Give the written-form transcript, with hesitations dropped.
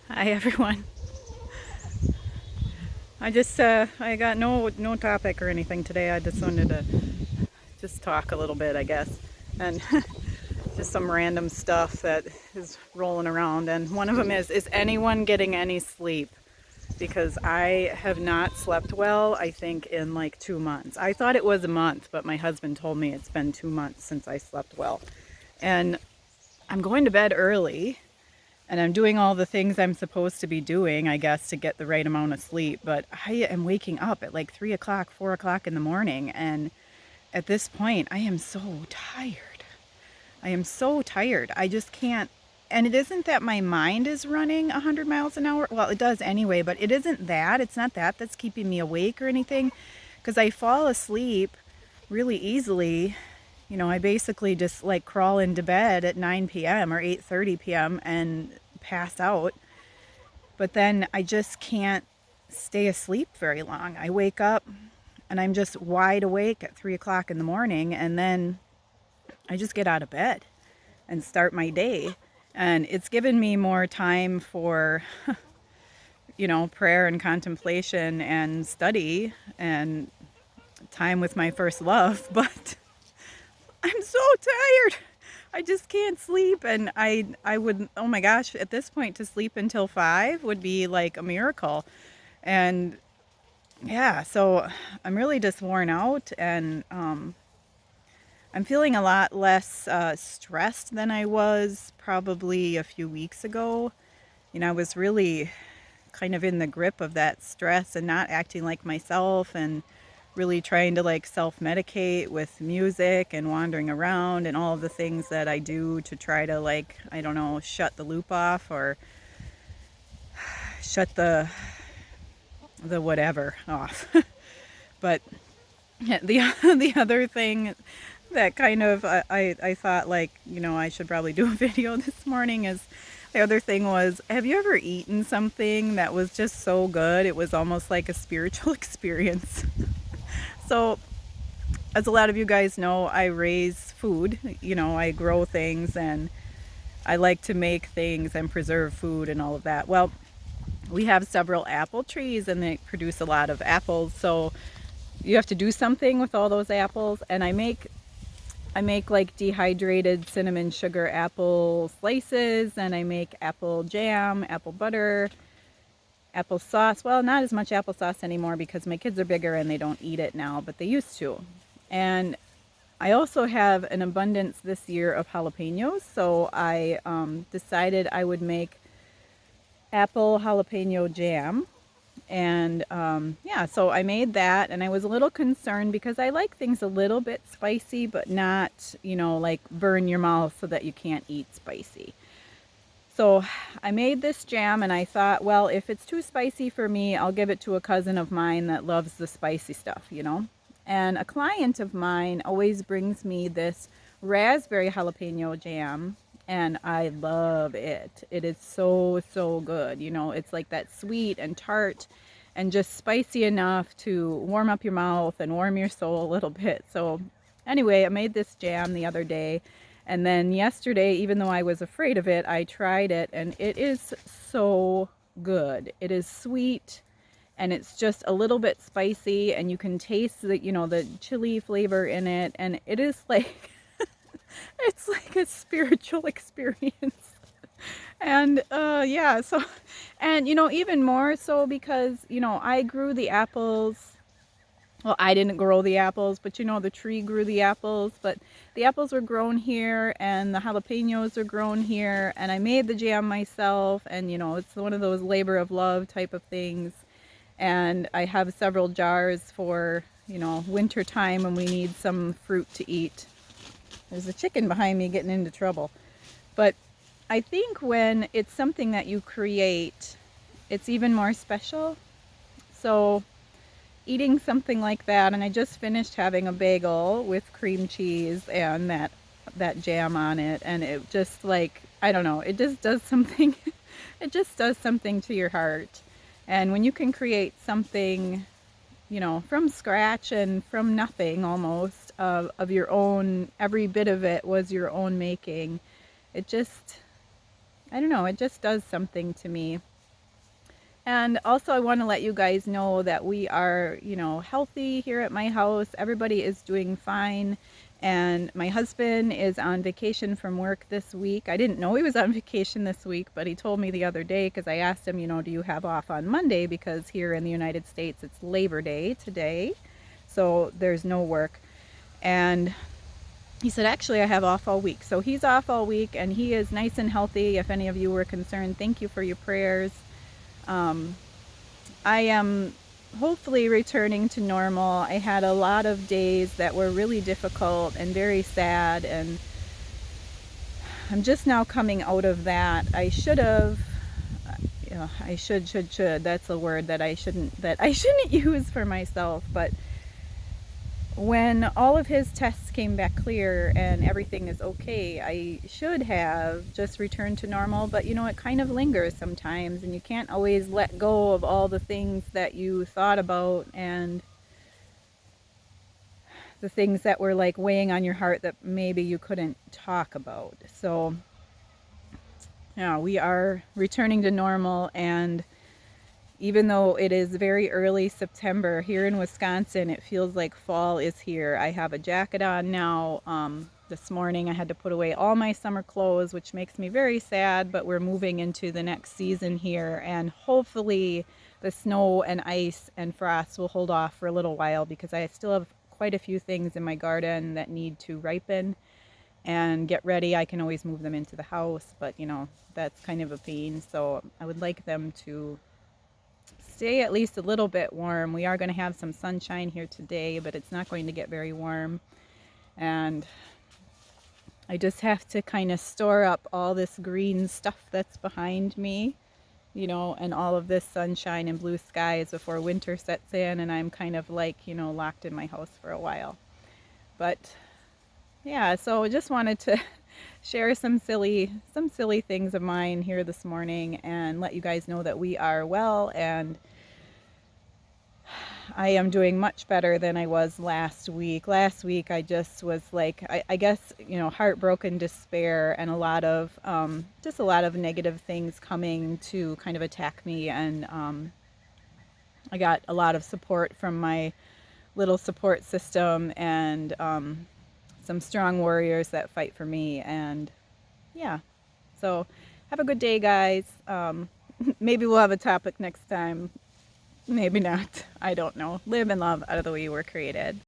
Hi everyone. I got no topic or anything today. I just wanted to just talk a little bit, I guess, and just some random stuff that is rolling around. And one of them is anyone getting any sleep? Because I have not slept well, I think, in like 2 months. I thought it was a month, but my husband told me it's been 2 months since I slept well. And I'm going to bed early, and I'm doing all the things I'm supposed to be doing, I guess, to get the right amount of sleep. But I am waking up at like 3 o'clock, 4 o'clock in the morning. And at this point, I am so tired. I am so tired. I just can't. And it isn't that my mind is running 100 miles an hour. Well, it does anyway, but it isn't that. It's not that that's keeping me awake or anything. Because I fall asleep really easily. I basically just like crawl into bed at 9 p.m. or 8:30 p.m. and pass out. But then I just can't stay asleep very long. I wake up and I'm just wide awake at 3 o'clock in the morning, and then I just get out of bed and start my day. And it's given me more time for, prayer and contemplation and study and time with my first love. But I'm so tired. I just can't sleep. And I would, oh my gosh, at this point to sleep until 5 would be like a miracle. And yeah, so I'm really just worn out, and I'm feeling a lot less stressed than I was probably a few weeks ago. I was really kind of in the grip of that stress and not acting like myself, and really trying to like self-medicate with music and wandering around and all of the things that I do to try to, like, I don't know, shut the loop off or shut the whatever off. But the the other thing that kind of I thought, like, I should probably do a video this morning is, the other thing was, have you ever eaten something that was just so good it was almost like a spiritual experience? So, as a lot of you guys know, I raise food. I grow things, and I like to make things and preserve food and all of that. Well, we have several apple trees and they produce a lot of apples, so you have to do something with all those apples. And I make like dehydrated cinnamon sugar apple slices, and I make apple jam, apple butter, apple sauce. Well, not as much applesauce anymore because my kids are bigger and they don't eat it now, but they used to. And I also have an abundance this year of jalapenos, so I decided I would make apple jalapeno jam. And yeah, so I made that, and I was a little concerned because I like things a little bit spicy, but not, like burn your mouth so that you can't eat spicy. So I made this jam, and I thought, well, if it's too spicy for me, I'll give it to a cousin of mine that loves the spicy stuff. And a client of mine always brings me this raspberry jalapeno jam, and I love it. It is so, so good. It's like that sweet and tart and just spicy enough to warm up your mouth and warm your soul a little bit. So anyway, I made this jam the other day, and then yesterday, even though I was afraid of it, I tried it, and it is so good. It is sweet, and it's just a little bit spicy, and you can taste the chili flavor in it, and it is like it's like a spiritual experience. And yeah, so, and even more so because I grew the apples. Well, I didn't grow the apples, but the tree grew the apples. But the apples were grown here, and the jalapenos are grown here, and I made the jam myself. And it's one of those labor of love type of things. And I have several jars for winter time when we need some fruit to eat. There's a chicken behind me getting into trouble. But I think when it's something that you create, it's even more special. So eating something like that, and I just finished having a bagel with cream cheese and that jam on it, and it just, like, I don't know, it just does something. It just does something to your heart. And when you can create something, from scratch and from nothing almost, of your own, every bit of it was your own making, it just, I don't know, it just does something to me. And also, I want to let you guys know that we are, healthy here at my house. Everybody is doing fine. And my husband is on vacation from work this week. I didn't know he was on vacation this week, but he told me the other day because I asked him, do you have off on Monday? Because here in the United States, it's Labor Day today. So there's no work. And he said, actually, I have off all week. So he's off all week and he is nice and healthy. If any of you were concerned, thank you for your prayers. I am hopefully returning to normal. I had a lot of days that were really difficult and very sad, and I'm just now coming out of that. I should have, I should. That's a word that I shouldn't use for myself, but when all of his tests came back clear and everything is okay, I should have just returned to normal. But it kind of lingers sometimes, and you can't always let go of all the things that you thought about and the things that were like weighing on your heart that maybe you couldn't talk about. So, yeah, we are returning to normal, and even though it is very early September here in Wisconsin, it feels like fall is here. I have a jacket on now. This morning I had to put away all my summer clothes, which makes me very sad, but we're moving into the next season here, and hopefully the snow and ice and frost will hold off for a little while, because I still have quite a few things in my garden that need to ripen and get ready. I can always move them into the house, but that's kind of a pain. So I would like them to stay at least a little bit warm. We are going to have some sunshine here today, but it's not going to get very warm. And I just have to kind of store up all this green stuff that's behind me, and all of this sunshine and blue skies before winter sets in, and I'm kind of like, locked in my house for a while. But yeah, so I just wanted to share some silly things of mine here this morning and let you guys know that we are well, and I am doing much better than I was last week. Last week I just was like, I guess, heartbroken, despair, and just a lot of negative things coming to kind of attack me. And I got a lot of support from my little support system, and some strong warriors that fight for me. And yeah, so have a good day, guys. Maybe we'll have a topic next time. Maybe not. I don't know. Live and love out of the way you were created.